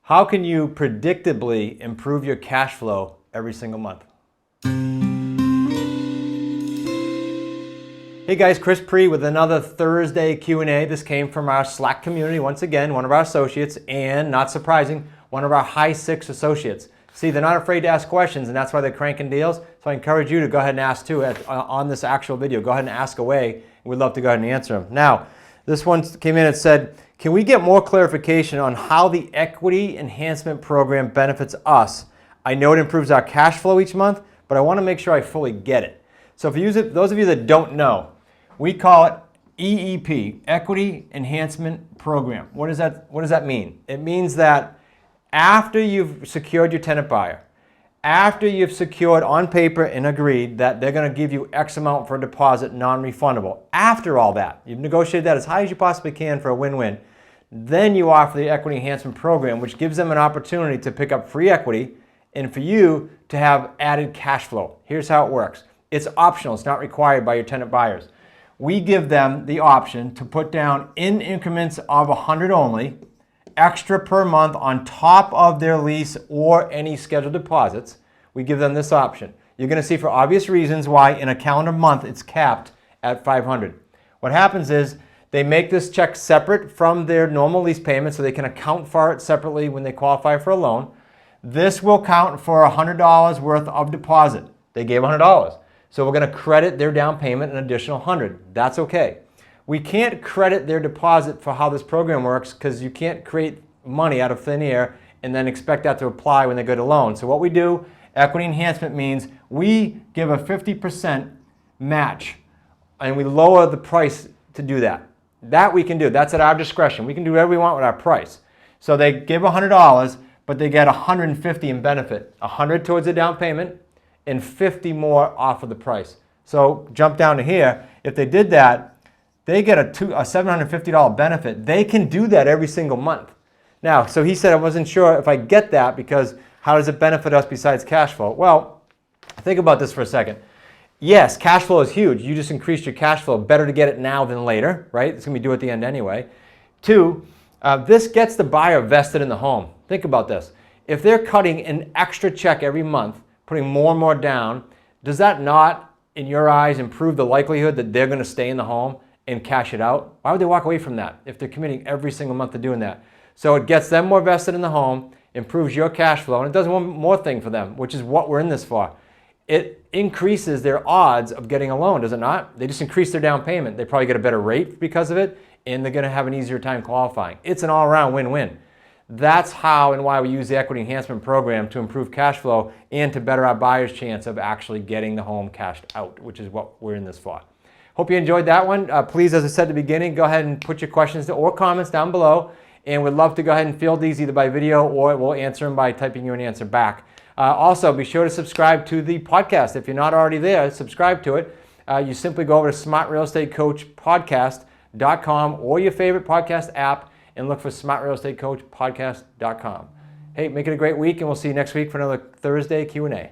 How can you predictably improve your cash flow every single month? Hey guys, Chris Pre with another Thursday Q&A. This came from our Slack community, once again, one of our associates, and not surprising, one of our high six associates. See, they're not afraid to ask questions, and that's why they're cranking deals. So I encourage you to go ahead and ask too on this actual video. Go ahead and ask away. We'd love to go ahead and answer them. Now, this one came in and said, can we get more clarification on how the equity enhancement program benefits us? I know it improves our cash flow each month, but I want to make sure I fully get it. So if you use it, those of you that don't know, we call it EEP, Equity Enhancement Program. What does that mean? It means that after you've secured your tenant buyer, after you've secured on paper and agreed that they're going to give you X amount for a deposit, non-refundable, after all that, you've negotiated that as high as you possibly can for a win-win, then you offer the Equity Enhancement Program, which gives them an opportunity to pick up free equity and for you to have added cash flow. Here's how it works. It's optional. It's not required by your tenant buyers. We give them the option to put down in increments of 100 only, extra per month on top of their lease or any scheduled deposits. We give them this option. You're going to see for obvious reasons why in a calendar month it's capped at 500. What happens is they make this check separate from their normal lease payment so they can account for it separately when they qualify for a loan. This will count for $100 worth of deposit. They gave $100. So we're going to credit their down payment an additional $100. That's okay. We can't credit their deposit for how this program works because you can't create money out of thin air and then expect that to apply when they go to loan. So what we do, equity enhancement means we give a 50% match and we lower the price to do that. That we can do. That's at our discretion. We can do whatever we want with our price. So they give $100, but they get $150 in benefit. $100 towards the down payment and $50 more off of the price. So jump down to here. If they did that, they get a $750 benefit. They can do that every single month. Now, so he said, I wasn't sure if I get that because how does it benefit us besides cash flow? Well, think about this for a second. Yes, cash flow is huge. You just increased your cash flow. Better to get it now than later, right? It's going to be due at the end anyway. Two, this gets the buyer vested in the home. Think about this. If they're cutting an extra check every month, putting more and more down, does that not, in your eyes, improve the likelihood that they're going to stay in the home and cash it out? Why would they walk away from that if they're committing every single month to doing that? So it gets them more vested in the home, improves your cash flow, and it does one more thing for them, which is what we're in this for. It increases their odds of getting a loan, does it not? They just increase their down payment. They probably get a better rate because of it, and they're going to have an easier time qualifying. It's an all-around win-win. That's how and why we use the Equity Enhancement Program to improve cash flow and to better our buyer's chance of actually getting the home cashed out, which is what we're in this for. Hope you enjoyed that one. Please, as I said at the beginning, go ahead and put your questions or comments down below, and we'd love to go ahead and field these either by video or we'll answer them by typing you an answer back. Also, be sure to subscribe to the podcast. If you're not already there, subscribe to it. You simply go over to smartrealestatecoachpodcast.com or your favorite podcast app and look for smartrealestatecoachpodcast.com. Hey, make it a great week, and we'll see you next week for another Thursday Q&A.